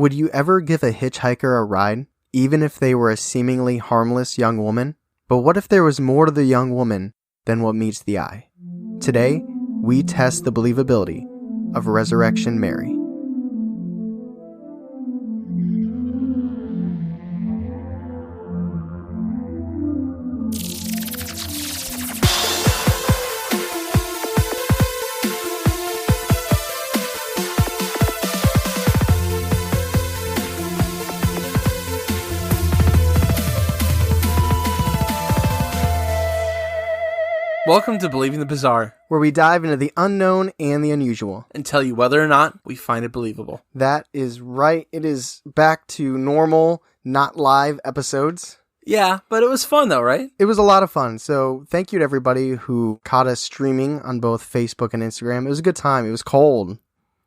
Would you ever give a hitchhiker a ride, even if they were a seemingly harmless young woman? But what if there was more to the young woman than what meets the eye? Today, we test the believability of Resurrection Mary. Welcome to Believing the Bizarre, Where we dive into the unknown and the unusual. and tell you whether or not we find it believable. That is right. It is back to normal, not live episodes. Yeah, but it was fun though, right? It was a lot of fun. So thank you to everybody who caught us streaming on both Facebook and Instagram. It was a good time. It was cold.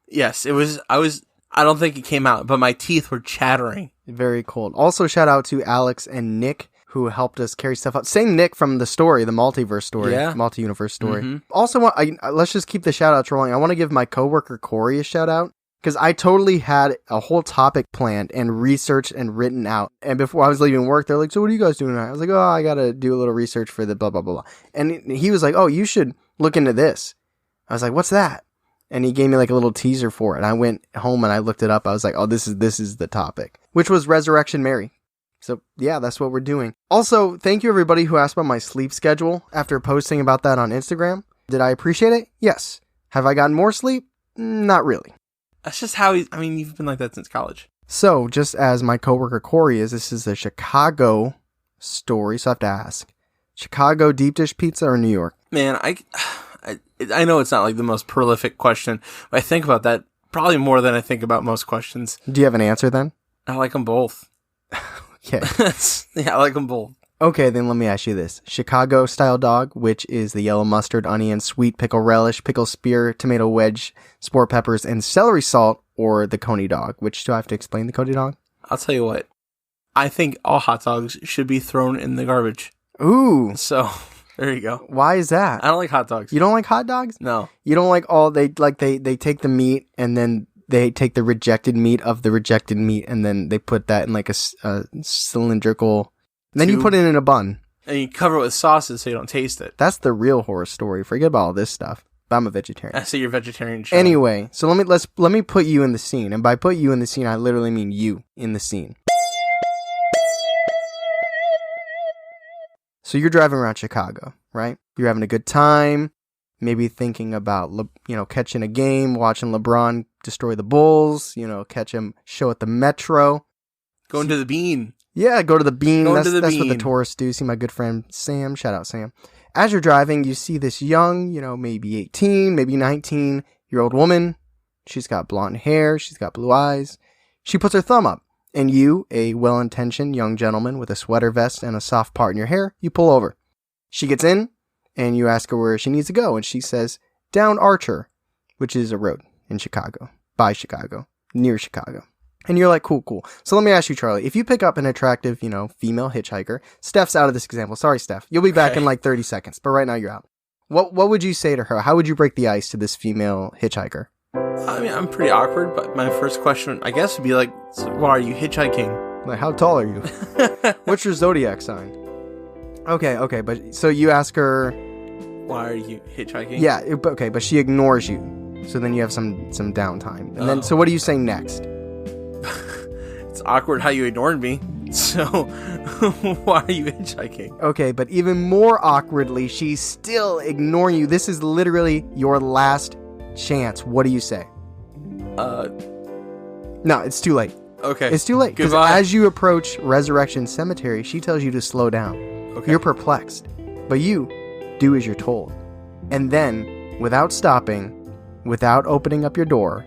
Yes, it was. I don't think it came out, but my teeth were chattering. Very cold. Also, shout out to Alex and Nick who helped us carry stuff out. Same Nick from the story, the multiverse story, Yeah. multi-universe story. Mhm. Also, let's just keep the shout outs rolling. I want to give my coworker Corey a shout out because I totally had a whole topic planned and researched and written out. And before I was leaving work, they're like, "So what are you guys doing tonight?" I was like, "Oh, I got to do a little research for the blah, blah, blah, blah." And he was like, "Oh, you should look into this." I was like, "What's that?" And he gave me like a little teaser for it. And I went home and I looked it up. I was like, "Oh, this is the topic," which was Resurrection Mary. So, yeah, that's what we're doing. Also, thank you everybody who asked about my sleep schedule after posting about that on Instagram. Did I appreciate it? Yes. Have I gotten more sleep? Not really. That's just how you've been like that since college. So, just as my coworker Corey this is a Chicago story, so I have to ask. Chicago deep dish pizza or New York? Man, I know it's not like the most prolific question, but I think about that probably more than I think about most questions. Do you have an answer then? I like them both. Okay. Yeah, I like them both. Okay, then let me ask you this. Chicago style dog, which is the yellow mustard, onion, sweet pickle relish, pickle spear, tomato wedge, sport peppers, and celery salt, or the Coney dog? Which do I have to explain the Coney dog? I'll tell you what. I think all hot dogs should be thrown in the garbage. Ooh. So, there you go. Why is that? I don't like hot dogs. You don't like hot dogs? No. You don't like they take the meat and then they take the rejected meat of the rejected meat and then they put that in like a cylindrical. And then you put it in a bun. And you cover it with sauces so you don't taste it. That's the real horror story. Forget about all this stuff. But I'm a vegetarian. I say you're vegetarian. Sean. Anyway, so let me put you in the scene. And by put you in the scene, I literally mean you in the scene. So you're driving around Chicago, right? You're having a good time. Maybe thinking about, catching a game, watching LeBron destroy the Bulls, catch him show at the Metro. Going to the Bean. Yeah, go to the Bean. That's what the Bean. tourists do. See my good friend Sam. Shout out Sam. As you're driving, you see this young, maybe 18, maybe 19-year-old woman. She's got blonde hair. She's got blue eyes. She puts her thumb up. And you, a well-intentioned young gentleman with a sweater vest and a soft part in your hair, you pull over. She gets in. And you ask her where she needs to go. And she says, down Archer, which is a road in Chicago, by Chicago, near Chicago. And you're like, cool. So let me ask you, Charlie, if you pick up an attractive, female hitchhiker, Steph's out of this example. Sorry, Steph. You'll be back in like 30 seconds. But right now you're out. What would you say to her? How would you break the ice to this female hitchhiker? I mean, I'm pretty awkward, but my first question, I guess, would be like, so why are you hitchhiking? Like, how tall are you? What's your zodiac sign? Okay, but so you ask her, why are you hitchhiking? Yeah, okay, but she ignores you. So then you have some downtime. And then, so what do you say next? It's awkward how you ignored me. So, why are you hitchhiking? Okay, but even more awkwardly, she's still ignoring you. This is literally your last chance. What do you say? No, it's too late. Okay. It's too late. Because as you approach Resurrection Cemetery, she tells you to slow down. Okay. You're perplexed. But you do as you're told. And then, without stopping, without opening up your door,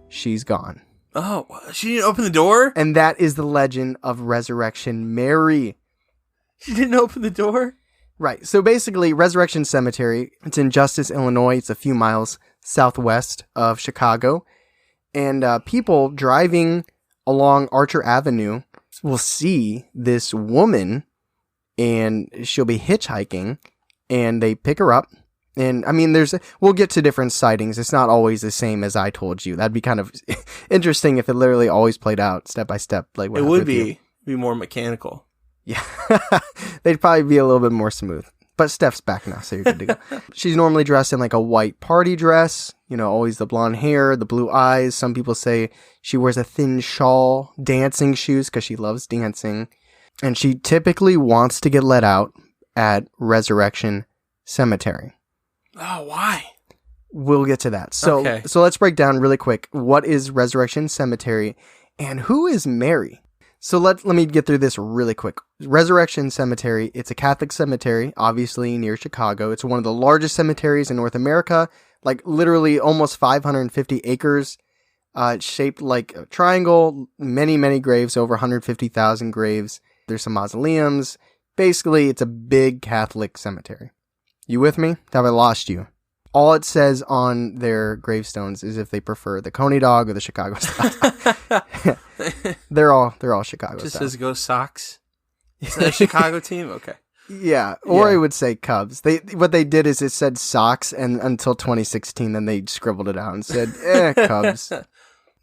she's gone. Oh, she didn't open the door? And that is the legend of Resurrection Mary. She didn't open the door? Right. So basically, Resurrection Cemetery, it's in Justice, Illinois. It's a few miles southwest of Chicago. And people driving along Archer Avenue will see this woman, and she'll be hitchhiking, and they pick her up, And I mean, we'll get to different sightings. It's not always the same as I told you. That'd be kind of interesting if it literally always played out step by step. Like what it would be more mechanical. Yeah, they'd probably be a little bit more smooth. But Steph's back now, so you're good to go. She's normally dressed in like a white party dress. You know, always the blonde hair, the blue eyes. Some people say she wears a thin shawl, dancing shoes because she loves dancing. And she typically wants to get let out at Resurrection Cemetery. Oh, why? We'll get to that. So let's break down really quick. What is Resurrection Cemetery and who is Mary? So let me get through this really quick. Resurrection Cemetery, it's a Catholic cemetery, obviously near Chicago. It's one of the largest cemeteries in North America, like literally almost 550 acres. It's shaped like a triangle, many, many graves, over 150,000 graves. There's some mausoleums. Basically, it's a big Catholic cemetery. You with me? Have I lost you? All it says on their gravestones is if they prefer the Coney dog or the Chicago style. They're all Chicago Just style. says go Sox. Is that a Chicago team? Okay. Yeah, or it would say Cubs. What they did is it said Sox, and until 2016, then they scribbled it out and said, Cubs.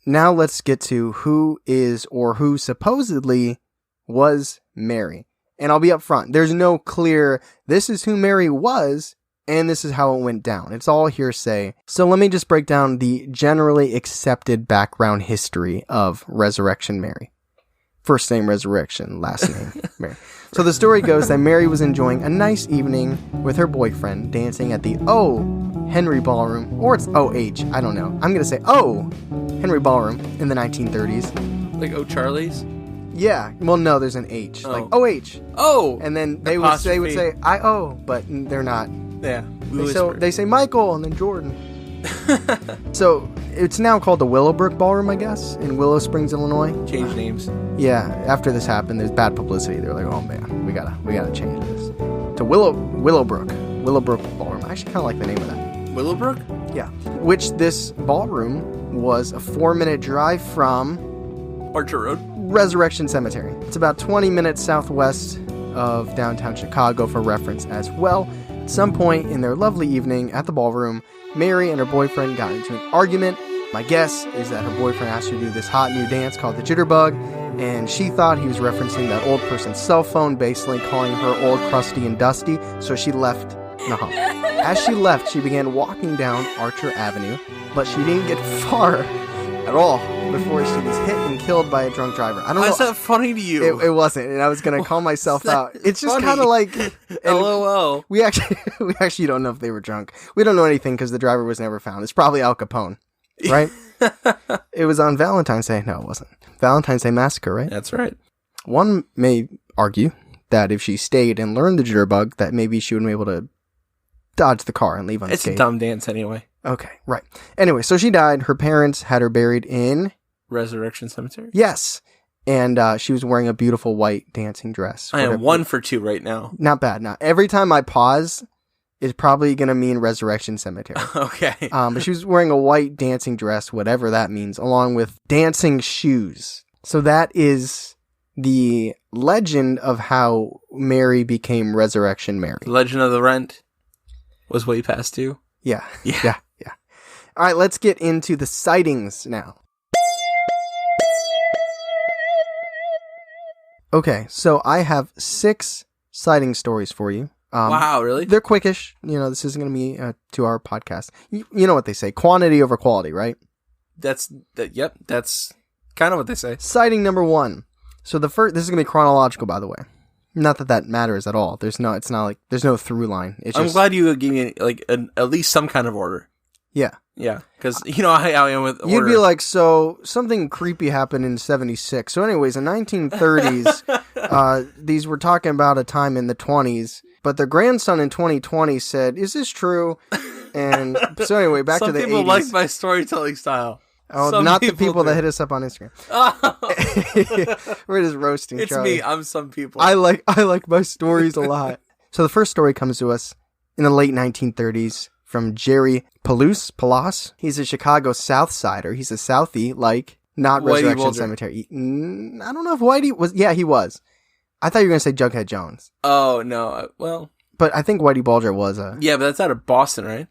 Now let's get to who is or who supposedly was Mary. And I'll be up front. There's no clear, this is who Mary was, and this is how it went down. It's all hearsay. So let me just break down the generally accepted background history of Resurrection Mary. First name Resurrection, last name Mary. So the story goes that Mary was enjoying a nice evening with her boyfriend dancing at the O. Henry Ballroom, or it's O.H., I don't know. I'm going to say O. Henry Ballroom in the 1930s. Like O'Charlie's? Yeah. Well, no, there's an H. Oh. Like O.H. Oh! And then they would Apostrophe. say I-O, but they're not. Yeah. They say Michael and then Jordan. So it's now called the Willowbrook Ballroom, I guess, in Willow Springs, Illinois. Change names. Yeah, after this happened, there's bad publicity. They're like, oh man, we gotta change this to Willowbrook Ballroom. I actually kind of like the name of that. Willowbrook? Yeah, which this ballroom was a 4-minute drive from Orchard Road. Resurrection Cemetery. It's about 20 minutes southwest of downtown Chicago for reference as well. At some point in their lovely evening at the ballroom, Mary and her boyfriend got into an argument. My guess is that her boyfriend asked her to do this hot new dance called the jitterbug, and she thought he was referencing that old person's cell phone, basically calling her old, crusty, and dusty, so she left in a hump. As she left, she began walking down Archer Avenue, but she didn't get far at all before she was hit and killed by a drunk driver. I don't know. Why is that funny to you? It wasn't, and I was going to call myself out. It's just kind of like... LOL. We actually don't know if they were drunk. We don't know anything because the driver was never found. It's probably Al Capone, right? It was on Valentine's Day. No, it wasn't. Valentine's Day Massacre, right? That's right. One may argue that if she stayed and learned the jitterbug, that maybe she would be able to dodge the car and leave unscathed. It's a dumb dance anyway. Okay, right. Anyway, so she died. Her parents had her buried in... Resurrection Cemetery? Yes. And she was wearing a beautiful white dancing dress. I am 1 for 2 right now. Not bad. Now, every time I pause, it's probably going to mean Resurrection Cemetery. Okay. But she was wearing a white dancing dress, whatever that means, along with dancing shoes. So that is the legend of how Mary became Resurrection Mary. Legend of the Rent was way past due. Yeah. All right, let's get into the sightings now. Okay, so I have 6 sighting stories for you. Wow, really? They're quickish. You know, this isn't going to be a 2-hour podcast. You know what they say, quantity over quality, right? Yep, that's kind of what they say. Sighting number 1. So this is going to be chronological, by the way. Not that matters at all. It's not like there's no through line. It's I'm glad you gave me like at least some kind of order. Yeah. Yeah, because you know how I am with order. You'd be like, so something creepy happened in 76. So anyways, in 1930s, these were talking about a time in the 20s, but their grandson in 2020 said, is this true? And so anyway, back to the 80s. Some people like my storytelling style. Oh, some not the people do. that hit us up on Instagram. We're just roasting It's Charlie. me. I'm some people. I like my stories a lot. So the first story comes to us in the late 1930s from Jerry Palas. He's a Chicago South Sider. He's a Southie, like not Whitey Resurrection Bulger. Cemetery. I don't know if Whitey was. Yeah, he was. I thought you were going to say Jughead Jones. Oh, no. Well, But I think Whitey Bulger was a... Yeah, but that's out of Boston, right?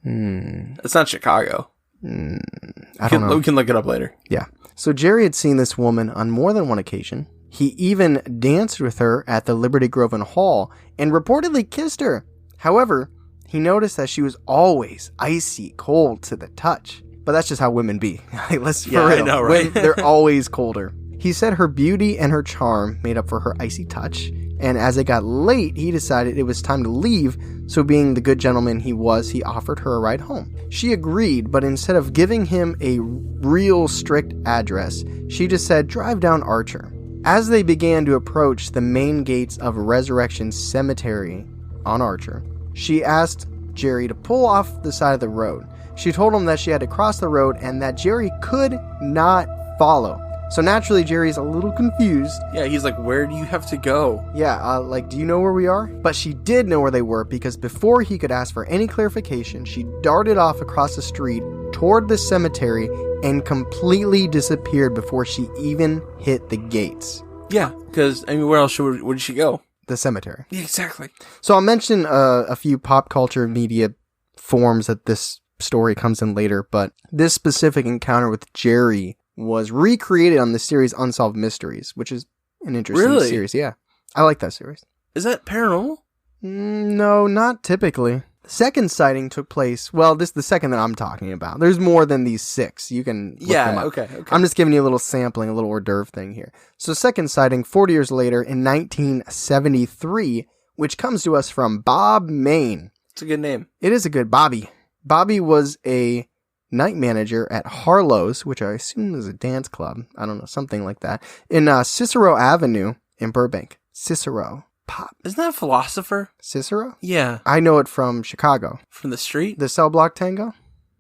It's not Chicago. I don't know. We can look it up later. Yeah. So Jerry had seen this woman on more than one occasion. He even danced with her at the Liberty Grove and Hall and reportedly kissed her. However, he noticed that she was always icy cold to the touch. But that's just how women be. Like, let's for real. I know, right? They're always colder. He said her beauty and her charm made up for her icy touch. And as it got late, he decided it was time to leave. So being the good gentleman he was, he offered her a ride home. She agreed, but instead of giving him a real strict address, she just said, drive down Archer. As they began to approach the main gates of Resurrection Cemetery on Archer, she asked Jerry to pull off the side of the road. She told him that she had to cross the road and that Jerry could not follow. So naturally, Jerry's a little confused. Yeah, he's like, where do you have to go? Yeah, do you know where we are? But she did know where they were because before he could ask for any clarification, she darted off across the street toward the cemetery and completely disappeared before she even hit the gates. Yeah, because, where else would she go? The cemetery. Yeah, exactly. So I'll mention a few pop culture media forms that this story comes in later, but this specific encounter with Jerry was recreated on the series Unsolved Mysteries, which is an interesting series. Yeah, I like that series. Is that paranormal? No, not typically. The second sighting took place, well, this is the second that I'm talking about. There's more than these 6. You can look them up. Okay. I'm just giving you a little sampling, a little hors d'oeuvre thing here. So second sighting, 40 years later in 1973, which comes to us from Bob Main. It's a good name. It is a good Bobby. Bobby was a night manager at Harlow's, which I assume is a dance club. I don't know, something like that. In Cicero Avenue in Burbank. Cicero. Pop. Isn't that a philosopher? Cicero? Yeah. I know it from Chicago. From the street? The Cell Block Tango?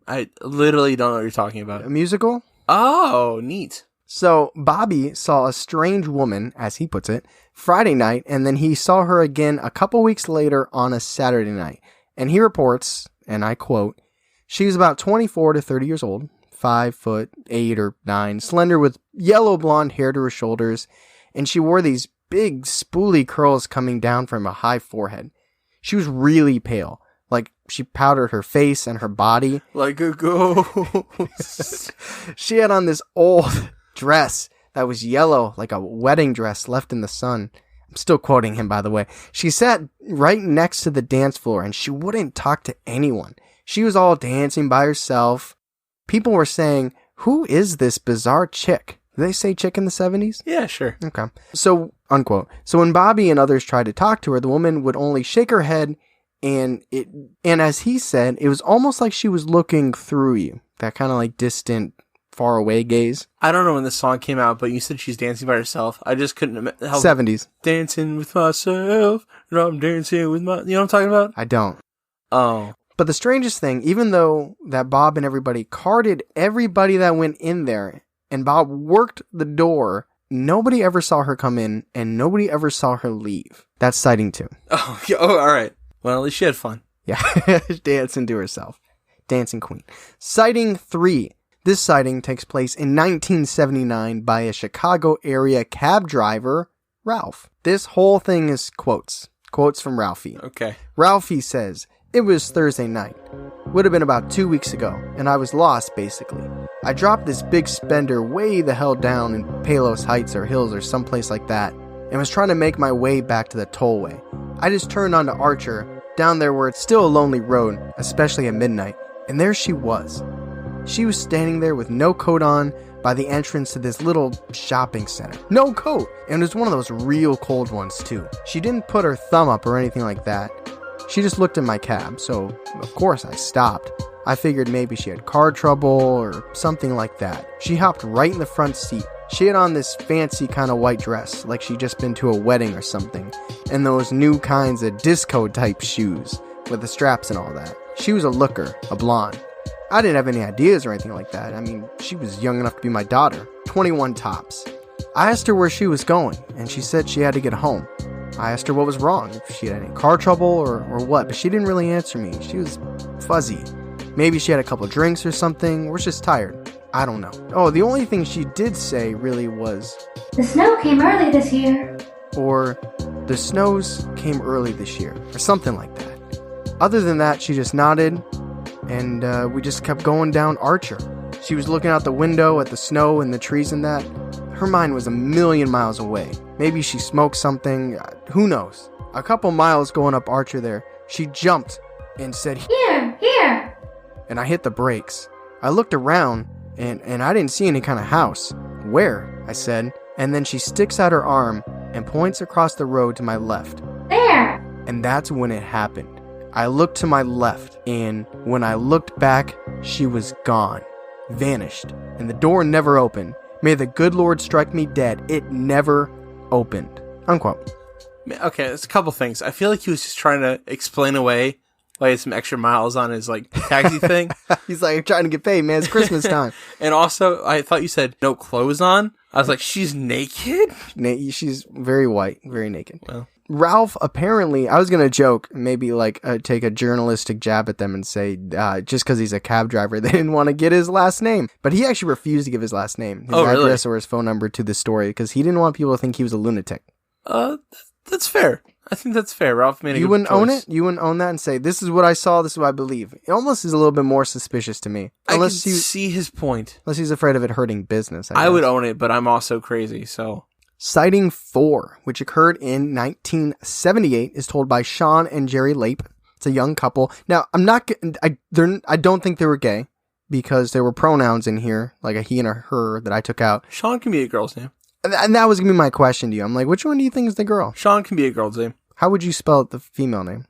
I literally don't know what you're talking about. A musical? Oh, neat. So Bobby saw a strange woman, as he puts it, Friday night, and then he saw her again a couple weeks later on a Saturday night. And he reports, and I quote, she was about 24 to 30 years old, 5'8" or 9", slender with yellow blonde hair to her shoulders, and she wore these big spoolie curls coming down from a high forehead. She was really pale, like she powdered her face and her body. Like a ghost. She had on this old dress that was yellow, like a wedding dress left in the sun. I'm still quoting him, by the way. She sat right next to the dance floor, and she wouldn't talk to anyone. She was all dancing by herself. People were saying, who is this bizarre chick? Did they say chick in the 70s? Yeah, sure. Okay. So, unquote. So when Bobby and others tried to talk to her, the woman would only shake her head, and as he said, it was almost like she was looking through you. That kind of like distant, far away gaze. I don't know when this song came out, but you said she's dancing by herself. I just couldn't help 70s. Dancing with myself, and I'm dancing with my... You know what I'm talking about? I don't. Oh. But the strangest thing, even though that Bob and everybody carded everybody that went in there, and Bob worked the door, nobody ever saw her come in, and nobody ever saw her leave. That's sighting 2. Oh, all right. Well, at least she had fun. Yeah, dancing to herself. Dancing queen. Sighting 3. This sighting takes place in 1979 by a Chicago area cab driver, Ralph. This whole thing is quotes. Quotes from Ralphie. Okay. Ralphie says, it was Thursday night. Would have been about 2 weeks ago, and I was lost, basically. I dropped this big spender way the hell down in Palos Heights or Hills or someplace like that, and was trying to make my way back to the tollway. I just turned onto Archer, down there where it's still a lonely road, especially at midnight, and there she was. She was standing there with no coat on by the entrance to this little shopping center. No coat! And it was one of those real cold ones, too. She didn't put her thumb up or anything like that. She just looked in my cab, so of course I stopped. I figured maybe she had car trouble or something like that. She hopped right in the front seat. She had on this fancy kind of white dress, like she'd just been to a wedding or something, and those new kinds of disco type shoes with the straps and all that. She was a looker, a blonde. I didn't have any ideas or anything like that. I mean, she was young enough to be my daughter, 21 tops. I asked her where she was going, and she said she had to get home. I asked her what was wrong, if she had any car trouble or what, but she didn't really answer me. She was fuzzy. Maybe she had a couple drinks or something, or was just tired. I don't know. Oh, the only thing she did say really was, the snow came early this year. or the snows came early this year, or something like that. Other than that, she just nodded, and we just kept going down Archer. She was looking out the window at the snow and the trees and that. Her mind was a million miles away. Maybe she smoked something, who knows. A couple miles going up Archer there, she jumped and said, Here! And I hit the brakes. I looked around, and I didn't see any kind of house. Where? I said. And then she sticks out her arm and points across the road to my left. There! And that's when it happened. I looked to my left, and when I looked back, she was gone. Vanished. And the door never opened. May the good Lord strike me dead. It never opened. Unquote. Okay, there's a couple things. I feel like he was just trying to explain away why he had some extra miles on his taxi thing. He's like, I'm trying to get paid, man. It's Christmas time. And also, I thought you said no clothes on. I was like, she's naked? She's very white, very naked. Well, Ralph, apparently, I was going to joke, maybe take a journalistic jab at them and say, just because he's a cab driver, they didn't want to get his last name. But he actually refused to give his last name, his address or his phone number to the story, because he didn't want people to think he was a lunatic. That's fair. I think that's fair. Ralph made a good choice. You wouldn't own it? You wouldn't own that and say, this is what I saw, this is what I believe. It almost is a little bit more suspicious to me. I can see his point. Unless he's afraid of it hurting business. I would own it, but I'm also crazy, so... Sighting 4, which occurred in 1978, is told by Sean and Jerry Lape. It's a young couple. Now, I don't think they were gay, because there were pronouns in here, like a he and a her, that I took out. Sean can be a girl's name. And that was going to be my question to you. I'm like, which one do you think is the girl? Sean can be a girl's name. How would you spell the female name?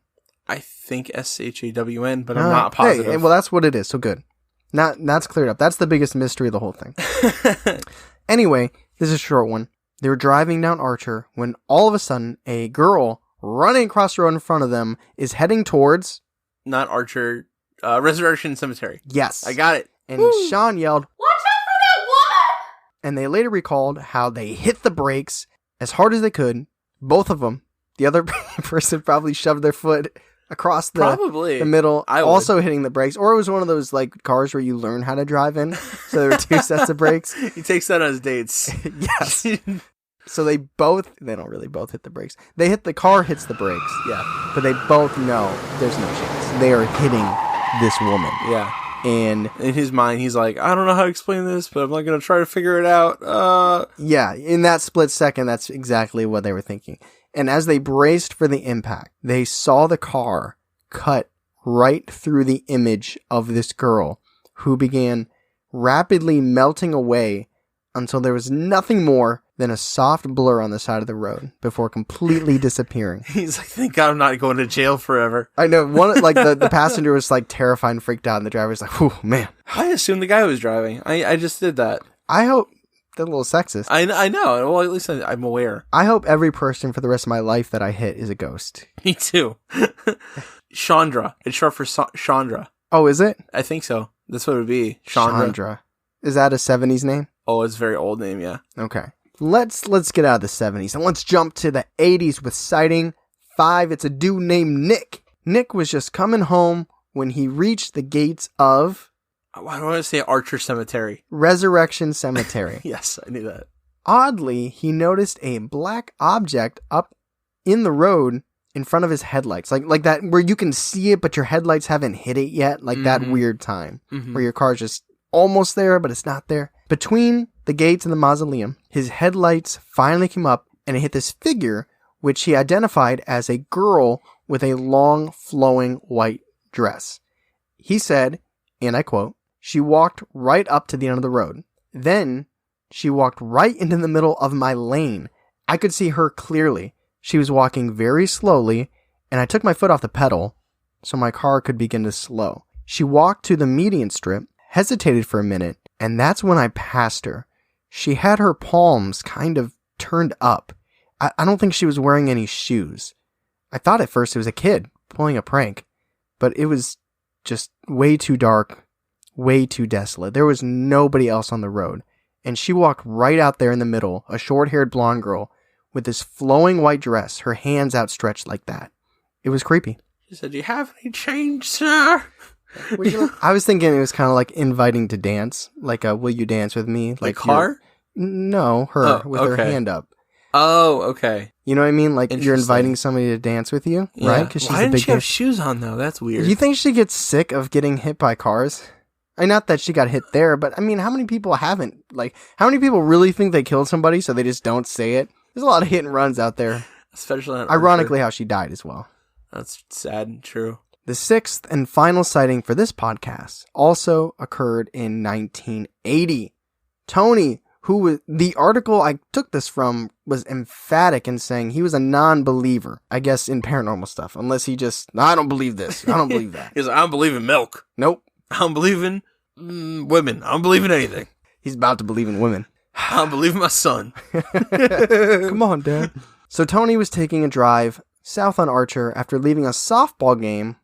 I think SHAWN, but I'm not positive. Hey, well, that's what it is, so good. That's cleared up. That's the biggest mystery of the whole thing. Anyway, this is a short one. They were driving down Archer when all of a sudden a girl running across the road in front of them is heading towards... Not Archer, Resurrection Cemetery. Yes. I got it. And Sean yelled, "Watch out for that woman!" And they later recalled how they hit the brakes as hard as they could. Both of them. The other person probably shoved their foot across the middle, also hitting the brakes. Or it was one of those cars where you learn how to drive in. So there were two sets of brakes. He takes that on his dates. Yes. So they don't really both hit the brakes. The car hits the brakes. Yeah. But they both know there's no chance. They are hitting this woman. Yeah. And in his mind, he's like, I don't know how to explain this, but I'm not going to try to figure it out. Yeah. In that split second, that's exactly what they were thinking. And as they braced for the impact, they saw the car cut right through the image of this girl who began rapidly melting away until there was nothing more than a soft blur on the side of the road before completely disappearing. He's like, thank God I'm not going to jail forever. I know. The passenger was terrified and freaked out, and the driver was like, whew, man. I assumed the guy was driving. I just did that. I hope... That's a little sexist. I know. Well, at least I'm aware. I hope every person for the rest of my life that I hit is a ghost. Me too. Chandra. It's short for Chandra. Oh, is it? I think so. That's what it would be. Chandra. Is that a 70s name? Oh, it's a very old name, yeah. Okay. Let's get out of the 70s and let's jump to the 80s with sighting 5. It's a dude named Nick. Nick was just coming home when he reached the gates of... Why do I want to say Archer Cemetery? Resurrection Cemetery. Yes, I knew that. Oddly, he noticed a black object up in the road in front of his headlights. Like that, where you can see it, but your headlights haven't hit it yet. Like that weird time where your car's just almost there, but it's not there. Between the gates and the mausoleum, his headlights finally came up and it hit this figure, which he identified as a girl with a long, flowing white dress. He said, and I quote, "She walked right up to the end of the road. Then she walked right into the middle of my lane. I could see her clearly. She was walking very slowly, and I took my foot off the pedal so my car could begin to slow. She walked to the median strip, hesitated for a minute, and that's when I passed her. She had her palms kind of turned up. I don't think she was wearing any shoes. I thought at first it was a kid pulling a prank, but it was just way too dark, way too desolate. There was nobody else on the road. And she walked right out there in the middle, a short-haired blonde girl with this flowing white dress, her hands outstretched like that. It was creepy." She said, "Do you have any change, sir?" I was thinking it was kind of like inviting to dance. Like, will you dance with me? Like her? No, her, with her hand up. Oh, okay. You know what I mean? Like, you're Interesting. inviting somebody to dance with you, Yeah. right? Because she's Why a didn't big she have hit. shoes on, though? That's weird. You think she gets sick of getting hit by cars? Not that she got hit there, but I mean, how many people haven't? Like, how many people really think they killed somebody so they just don't say it? There's a lot of hit and runs out there. Especially on Ironically, how she died as well. That's sad and true. The sixth and final sighting for this podcast also occurred in 1980. Tony, who was the article I took this from, was emphatic in saying he was a non-believer, I guess, in paranormal stuff, unless he just, I don't believe this, I don't believe that. He's like, I don't believe in milk. Nope. I don't believe in women. I don't believe in anything. He's about to believe in women. I don't believe in my son. Come on, Dad. So Tony was taking a drive south on Archer after leaving a softball game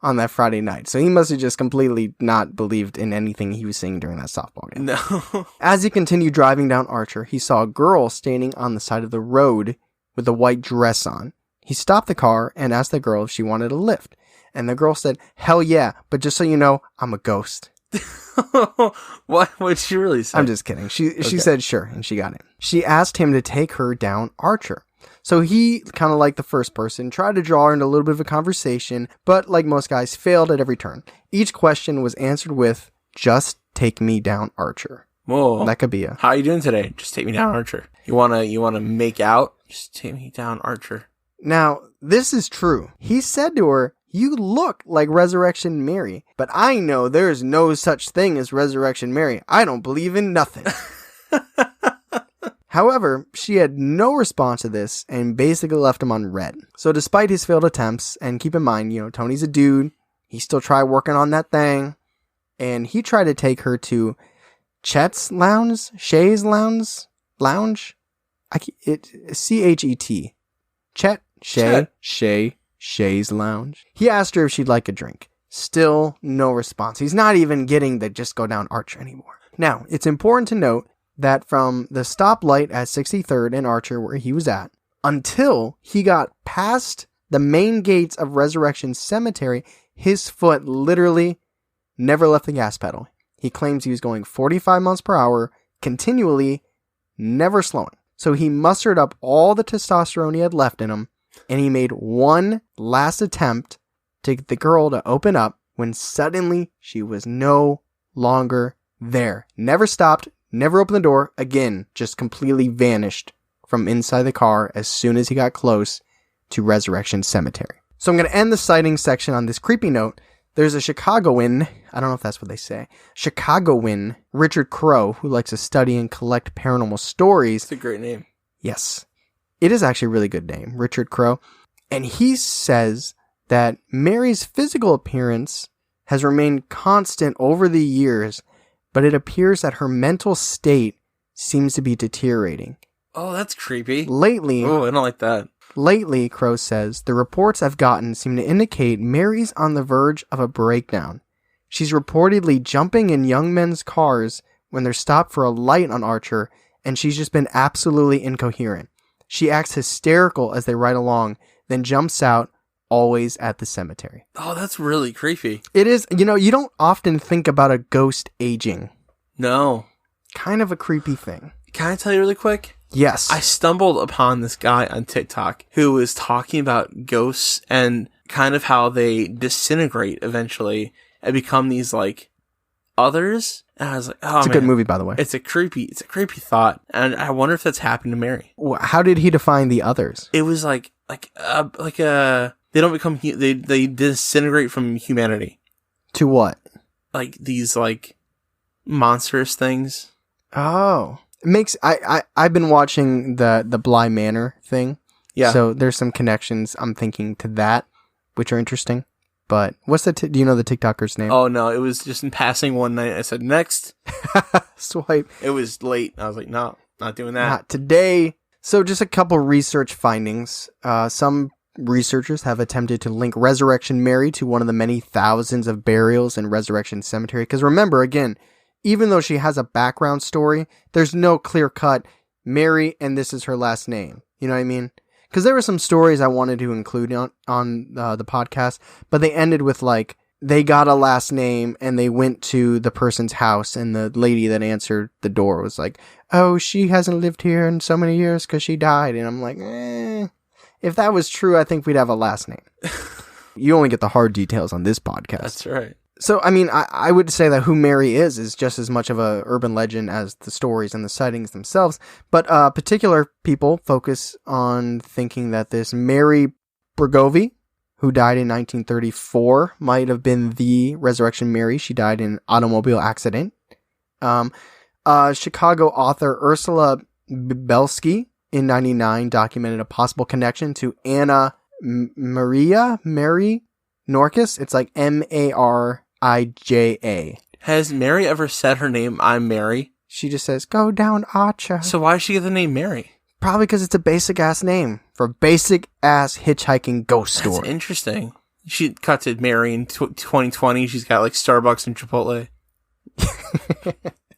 on that Friday night. So he must have just completely not believed in anything he was seeing during that softball game. No. As he continued driving down Archer, he saw a girl standing on the side of the road with a white dress on. He stopped the car and asked the girl if she wanted a lift. And the girl said, "Hell yeah, but just so you know, I'm a ghost." What'd she really say? I'm just kidding. She said sure, and she got it. She asked him to take her down Archer. So he, kind of like the first person, tried to draw her into a little bit of a conversation, but like most guys, failed at every turn. Each question was answered with, "Just take me down Archer." Whoa. That could be a... How are you doing today? Just take me down Archer. You wanna make out? Just take me down Archer. Now, this is true. He said to her, "You look like Resurrection Mary, but I know there's no such thing as Resurrection Mary. I don't believe in nothing." However, she had no response to this and basically left him on red. So despite his failed attempts, and keep in mind, Tony's a dude, he still tried working on that thing, and he tried to take her to Chet's Lounge? Shay's Lounge? C-H-E-T. Chet, Shay, Shay, Shay's Lounge. He asked her if she'd like a drink. Still no response. He's not even getting the just go down Archer anymore. Now, it's important to note that from the stoplight at 63rd and Archer where he was at, until he got past the main gates of Resurrection Cemetery, his foot literally never left the gas pedal. He claims he was going 45 miles per hour, continually, never slowing. So he mustered up all the testosterone he had left in him, and he made one last attempt to get the girl to open up when suddenly she was no longer there. Never stopped, never opened the door, again, just completely vanished from inside the car as soon as he got close to Resurrection Cemetery. So I'm going to end the sighting section on this creepy note. There's a Chicagoan, I don't know if that's what they say, Chicagoan, Richard Crowe, who likes to study and collect paranormal stories. It's a great name. Yes. It is actually a really good name, Richard Crowe. And he says that Mary's physical appearance has remained constant over the years, but it appears that her mental state seems to be deteriorating. Oh, that's creepy. Lately, Oh, I don't like that. Lately, Crowe says, the reports I've gotten seem to indicate Mary's on the verge of a breakdown. She's reportedly jumping in young men's cars when they're stopped for a light on Archer, and she's just been absolutely incoherent. She acts hysterical as they ride along, then jumps out, always at the cemetery. Oh, that's really creepy. It is, you don't often think about a ghost aging. No. Kind of a creepy thing. Can I tell you really quick? Yes. I stumbled upon this guy on TikTok who was talking about ghosts and kind of how they disintegrate eventually and become these like others. And I was like, oh, it's a good movie, by the way. It's a creepy thought. And I wonder if that's happened to Mary. How did he define the others? It was they don't become, they disintegrate from humanity. To what? Like these like monstrous things. Oh. It makes I've been watching the Bly Manor thing. Yeah. So there's some connections I'm thinking to that, which are interesting. But what's do you know the TikToker's name? Oh no, it was just in passing one night. I said next. Swipe. It was late. I was like, no, not doing that. Not today. So just a couple research findings. Some researchers have attempted to link Resurrection Mary to one of the many thousands of burials in Resurrection Cemetery. Because remember, again, even though she has a background story, there's no clear cut Mary and this is her last name. You know what I mean? Because there were some stories I wanted to include on the podcast, but they ended with like, they got a last name and they went to the person's house and the lady that answered the door was like, oh, she hasn't lived here in so many years because she died. And I'm like, If that was true, I think we'd have a last name. You only get the hard details on this podcast. That's right. So, I mean, I would say that who Mary is just as much of a urban legend as the stories and the sightings themselves. But particular people focus on thinking that this Mary Bergovie, who died in 1934, might have been the Resurrection Mary. She died in an automobile accident. Chicago author Ursula Belsky in 1999 documented a possible connection to Anna Mary Norcus. It's like Marija. Has Mary ever said her name, I'm Mary? She just says, go down, Archer. So why did she get the name Mary? Probably because it's a basic-ass name for a basic-ass hitchhiking ghost story. That's interesting. She cut to Mary in 2020. She's got like Starbucks and Chipotle.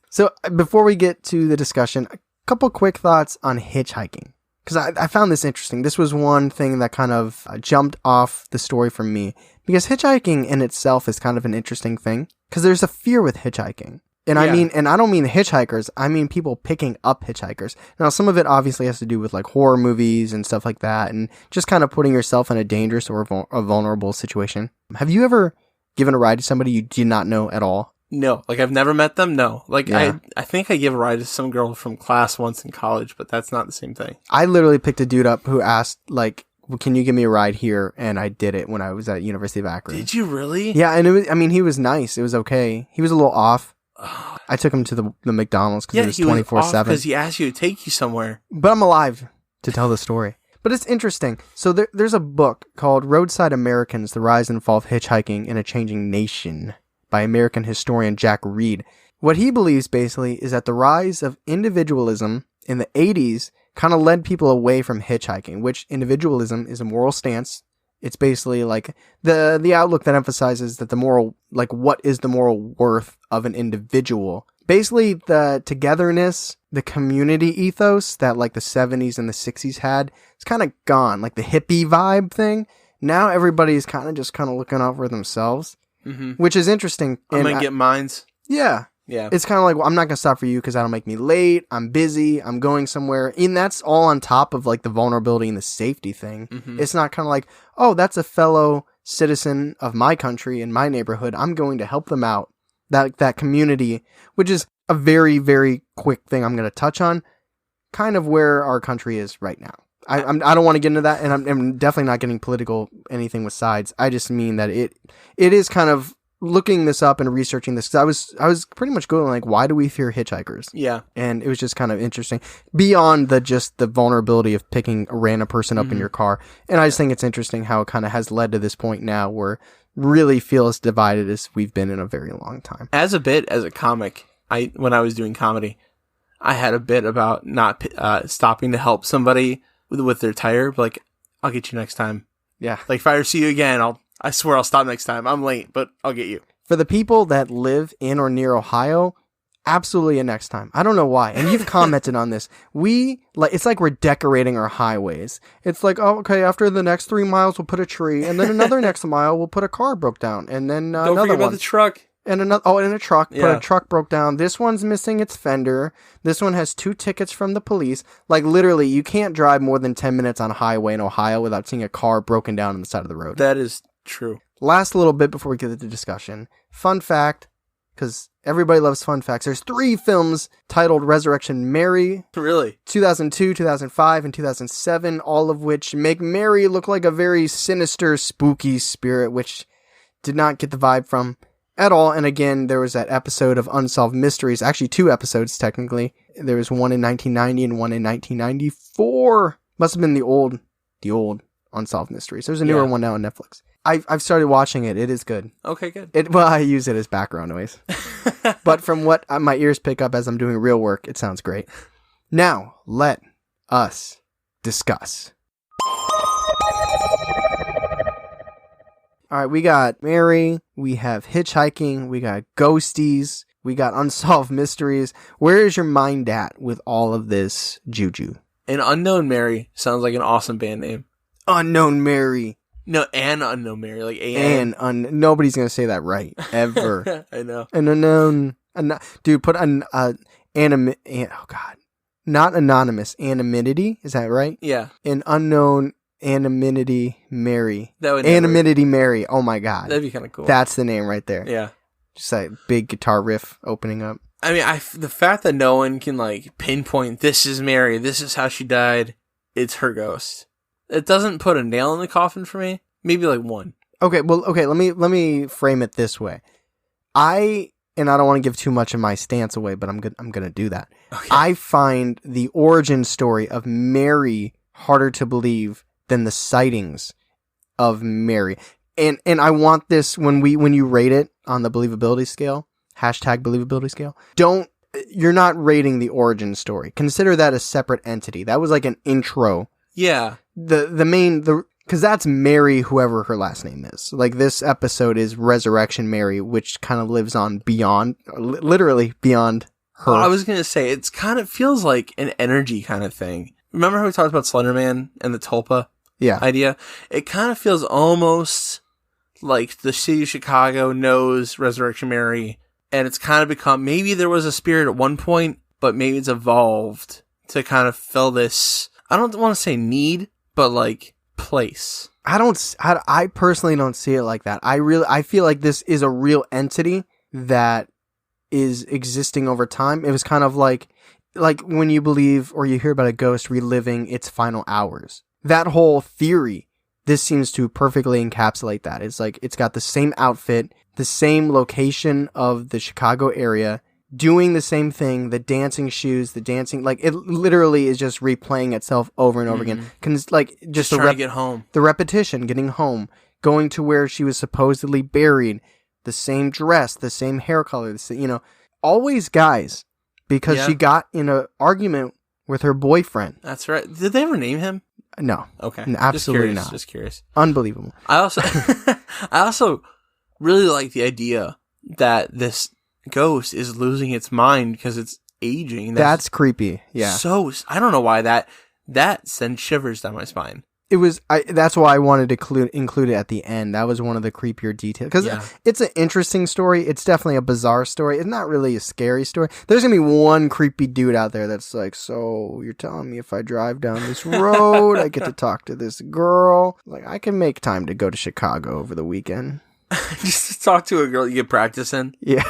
So before we get to the discussion, a couple quick thoughts on hitchhiking. Because I found this interesting. This was one thing that kind of jumped off the story for me. Because hitchhiking in itself is kind of an interesting thing. Because there's a fear with hitchhiking. And I mean, and I don't mean the hitchhikers. I mean people picking up hitchhikers. Now, some of it obviously has to do with like horror movies and stuff like that. And just kind of putting yourself in a dangerous or a vulnerable situation. Have you ever given a ride to somebody you did not know at all? No, like I've never met them. No, like Yeah. I think I gave a ride to some girl from class once in college, but that's not the same thing. I literally picked a dude up who asked, like, well, can you give me a ride here? And I did it when I was at University of Akron. Did you really? Yeah, and it was, I mean, he was nice. It was okay. He was a little off. I took him to the McDonald's because it was 24/7. Because he asked you to take you somewhere. But I'm alive to tell the story. But it's interesting. So there's a book called Roadside Americans, The Rise and Fall of Hitchhiking in a Changing Nation by American historian Jack Reed. What he believes basically is that the rise of individualism in the 80s kind of led people away from hitchhiking, which individualism is a moral stance. It's basically like the outlook that emphasizes that the moral, like what is the moral worth of an individual. Basically the togetherness, the community ethos that like the 70s and the 60s had, it's kind of gone. Like the hippie vibe thing. Now everybody's kind of looking out for themselves. Mm-hmm. Which is interesting. I'm going to get mines. Yeah. Yeah. It's kind of like, well, I'm not going to stop for you because that'll make me late. I'm busy. I'm going somewhere. And that's all on top of like the vulnerability and the safety thing. Mm-hmm. It's not kind of like, oh, that's a fellow citizen of my country in my neighborhood. I'm going to help them out. That community, which is a very, very quick thing I'm going to touch on, kind of where our country is right now. I don't want to get into that, and I'm definitely not getting political anything with sides. I just mean that it is kind of looking this up and researching this, because I was pretty much going like, why do we fear hitchhikers? Yeah. And it was just kind of interesting beyond just the vulnerability of picking a random person up in your car. And I just think it's interesting how it kind of has led to this point now where really feel as divided as we've been in a very long time. As a comic, when I was doing comedy, I had a bit about not stopping to help somebody with their tire, but like, I'll get you next time. Yeah. Like if I ever see you again, I swear I'll stop next time. I'm late, but I'll get you. For the people that live in or near Ohio, absolutely a next time. I don't know why. And you've commented on this. It's like we're decorating our highways. It's like, oh, okay, after the next 3 miles, we'll put a tree. And then another next mile, we'll put a car broke down. And then don't another forget one. about the truck. And in a truck, but a truck broke down. This one's missing its fender. This one has 2 tickets from the police. Like literally, you can't drive more than 10 minutes on a highway in Ohio without seeing a car broken down on the side of the road. That is true. Last little bit before we get into the discussion. Fun fact, because everybody loves fun facts. There's 3 films titled Resurrection Mary. Really? 2002, 2005, and 2007, all of which make Mary look like a very sinister, spooky spirit, which did not get the vibe from at all. And again, there was that episode of Unsolved Mysteries. Actually, 2 episodes, technically. There was one in 1990 and one in 1994. Must have been the old Unsolved Mysteries. There's a newer one now on Netflix. I've started watching it. It is good. Okay, good. I use it as background noise. But from what my ears pick up as I'm doing real work, it sounds great. Now, let us discuss. All right, we got Mary, we have hitchhiking, we got ghosties, we got unsolved mysteries. Where is your mind at with all of this juju? An Unknown Mary sounds like an awesome band name. Unknown Mary. No, An Unknown Mary, like nobody's gonna say that right ever. I know. An unknown, dude. Put not anonymous, anonymity. Is that right? Yeah. An unknown Anonymity Mary. That would Anonymity Mary. Oh my god. That'd be kind of cool. That's the name right there. Yeah. Just like big guitar riff opening up. I mean, the fact that no one can like pinpoint this is Mary, this is how she died, it's her ghost. It doesn't put a nail in the coffin for me. Maybe like one. Okay, let me frame it this way. I don't want to give too much of my stance away, but I'm gonna do that. Okay. I find the origin story of Mary harder to believe than the sightings of Mary. And I want this when you rate it on the believability scale, #believability scale. You're not rating the origin story. Consider that a separate entity. That was like an intro. Yeah. Because that's Mary, whoever her last name is. Like, this episode is Resurrection Mary, which kind of lives on beyond, literally beyond her. Well, I was going to say, it's kind of feels like an energy kind of thing. Remember how we talked about Slender Man and the Tulpa idea? It kind of feels almost like the city of Chicago knows Resurrection Mary, and it's kind of become, maybe there was a spirit at one point, but maybe it's evolved to kind of fill this, I don't want to say need, but like, place. I personally don't see it like that. I feel like this is a real entity that is existing over time. It was kind of like when you believe or you hear about a ghost reliving its final hours. That whole theory, this seems to perfectly encapsulate that. It's like it's got the same outfit, the same location of the Chicago area, doing the same thing, the dancing shoes, the dancing, like, it literally is just replaying itself over and over again. Like, just trying to get home. The repetition, getting home, going to where she was supposedly buried, the same dress, the same hair color, always guys, because she got in an argument with her boyfriend. That's right. Did they ever name him? No. Okay. No, absolutely not. Just curious. Unbelievable. I also really like the idea that this ghost is losing its mind because it's aging. That's creepy. Yeah. So I don't know why that sends shivers down my spine. It was. That's why I wanted to include it at the end. That was one of the creepier details because it's an interesting story. It's definitely a bizarre story. It's not really a scary story. There's gonna be one creepy dude out there that's like, so you're telling me if I drive down this road, I get to talk to this girl? Like, I can make time to go to Chicago over the weekend. Just to talk to a girl you get practice in. Yeah.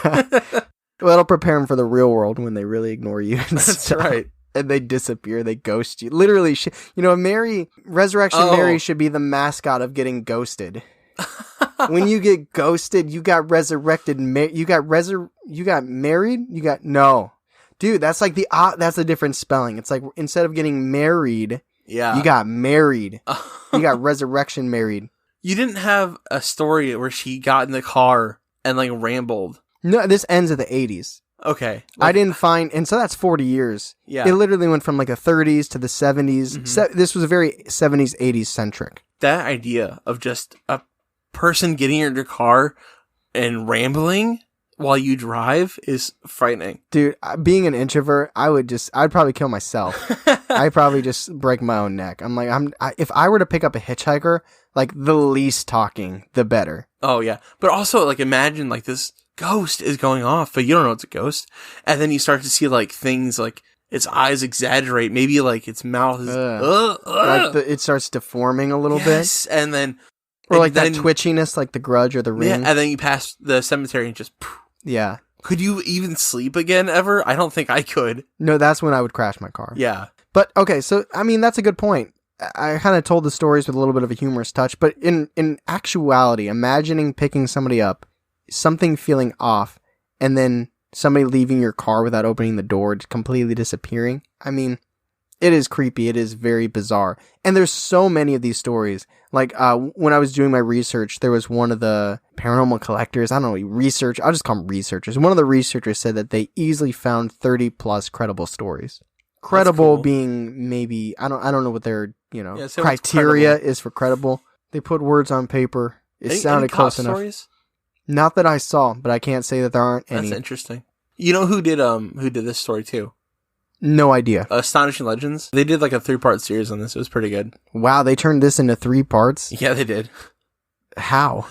Well, it'll prepare them for the real world when they really ignore you. That's right. And they disappear. They ghost you. Literally, Resurrection Mary should be the mascot of getting ghosted. When you get ghosted, you got resurrected. You got married. No, dude. That's like that's a different spelling. It's like instead of getting married, you got married. You got resurrection married. You didn't have a story where she got in the car and like rambled. No, this ends at the 80s. Okay. I didn't find, and so that's 40 years. Yeah. It literally went from like the 30s to the 70s. Mm-hmm. This was a very 70s, 80s centric. That idea of just a person getting in your car and rambling while you drive is frightening. Dude, being an introvert, I'd probably kill myself. I'd probably just break my own neck. I'm like, if I were to pick up a hitchhiker, like, the least talking, the better. Oh, yeah. But also, like, imagine, like, this ghost is going off, but you don't know it's a ghost. And then you start to see, like, things like its eyes exaggerate. Maybe, like, its mouth is... Like, it starts deforming a little bit. And then... Or, like, that twitchiness, like The Grudge or The Ring. Yeah, and then you pass the cemetery and just... Yeah. Could you even sleep again ever? I don't think I could. No, that's when I would crash my car. Yeah. But, okay, so, I mean, that's a good point. I kind of told the stories with a little bit of a humorous touch, but in actuality, imagining picking somebody up, something feeling off, and then somebody leaving your car without opening the door, completely disappearing. I mean, it is creepy. It is very bizarre. And there's so many of these stories. Like, when I was doing my research, there was one of the paranormal collectors. I don't know, research. I'll just call them researchers. One of the researchers said that they easily found 30 plus credible stories. Credible being maybe, I don't know what their, criteria is for credible. They put words on paper. It sounded close enough. Stories? Not that I saw, but I can't say that there aren't any. That's interesting. You know who did this story too? No idea. Astonishing Legends. They did like a 3-part series on this. It was pretty good. Wow, they turned this into 3 parts? Yeah, they did. How?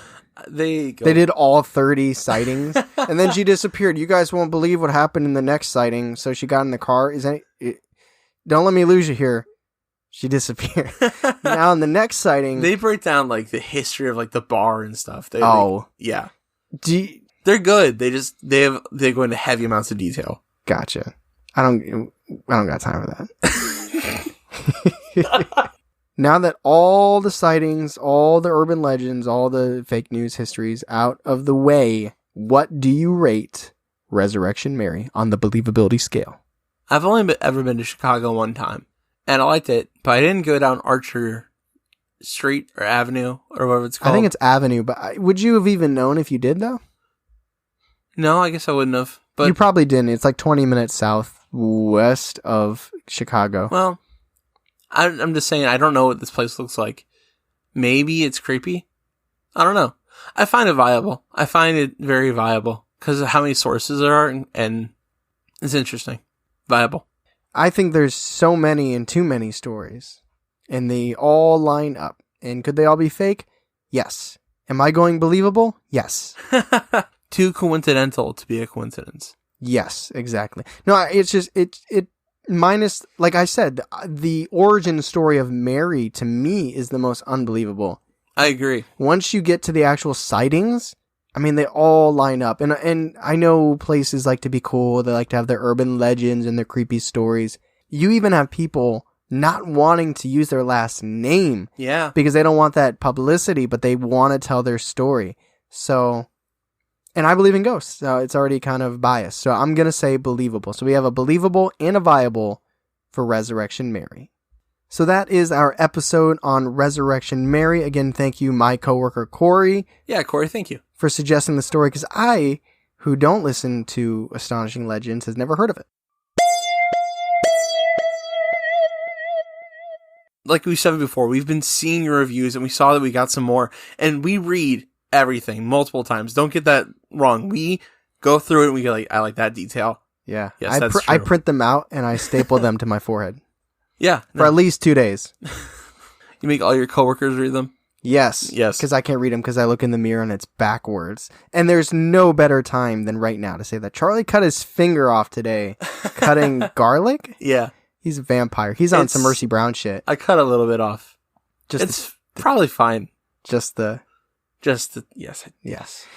They did all 30 sightings, and then she disappeared. You guys won't believe what happened in the next sighting. So she got in the car. Don't let me lose you here. She disappeared. Now, in the next sighting... They break down, like, the history of, like, the bar and stuff. Yeah. They're good. They go into heavy amounts of detail. Gotcha. I don't got time for that. Now that all the sightings, all the urban legends, all the fake news histories out of the way, what do you rate Resurrection Mary on the believability scale? I've only ever been to Chicago one time, and I liked it, but I didn't go down Archer Street or Avenue or whatever it's called. I think it's Avenue, but would you have even known if you did, though? No, I guess I wouldn't have. But you probably didn't. It's like 20 minutes southwest of Chicago. Well, I'm just saying, I don't know what this place looks like. Maybe it's creepy. I don't know. I find it viable. I find it very viable because of how many sources there are, and it's interesting. Viable. I think there's so many and too many stories, and they all line up. And could they all be fake? Yes. Am I going believable? Yes. Too coincidental to be a coincidence. Yes, exactly. No, it's just, it minus, like I said, the origin story of Mary to me is the most unbelievable. I agree. Once you get to the actual sightings, I mean, they all line up. And I know places like to be cool. They like to have their urban legends and their creepy stories. You even have people not wanting to use their last name. Yeah. Because they don't want that publicity, but they want to tell their story. So, and I believe in ghosts, so it's already kind of biased. So I'm going to say believable. So we have a believable and a viable for Resurrection Mary. So that is our episode on Resurrection Mary. Again, thank you, my coworker, Corey. Yeah, Corey, thank you. For suggesting the story, because I, who don't listen to Astonishing Legends, has never heard of it. Like we said before, we've been seeing your reviews, and we saw that we got some more, and we read everything multiple times. Don't get that wrong. We go through it, and we get like, I like that detail. Yeah. Yes, that's true. I print them out, and I staple them to my forehead. Yeah. For at least 2 days. You make all your coworkers read them? Yes. Because I can't read them because I look in the mirror and it's backwards. And there's no better time than right now to say that Charlie cut his finger off today cutting garlic. Yeah. He's a vampire. He's on some Mercy Brown shit. I cut a little bit off. It's probably fine. Yes. Yes.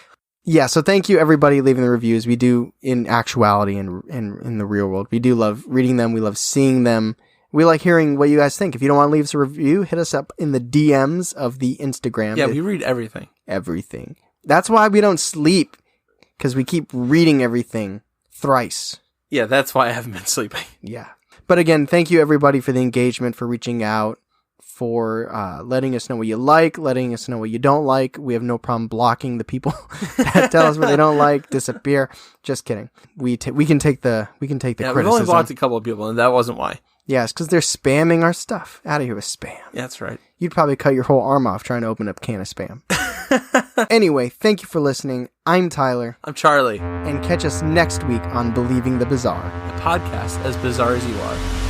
Yeah, so thank you everybody leaving the reviews. We do, in actuality and in the real world, we do love reading them. We love seeing them. We like hearing what you guys think. If you don't want to leave us a review, hit us up in the DMs of the Instagram. Yeah, we read everything. Everything. That's why we don't sleep, because we keep reading everything thrice. Yeah, that's why I haven't been sleeping. Yeah. But again, thank you everybody for the engagement, for reaching out, for letting us know what you like, letting us know what you don't like. We have no problem blocking the people that tell us what they don't like, disappear. Just kidding. We can take the criticism. We've only blocked a couple of people, and that wasn't why. Yes, because they're spamming our stuff. Out of here with spam. Yeah, that's right. You'd probably cut your whole arm off trying to open up a can of spam. Anyway, thank you for listening. I'm Tyler. I'm Charlie. And catch us next week on Believing the Bizarre. A podcast as bizarre as you are.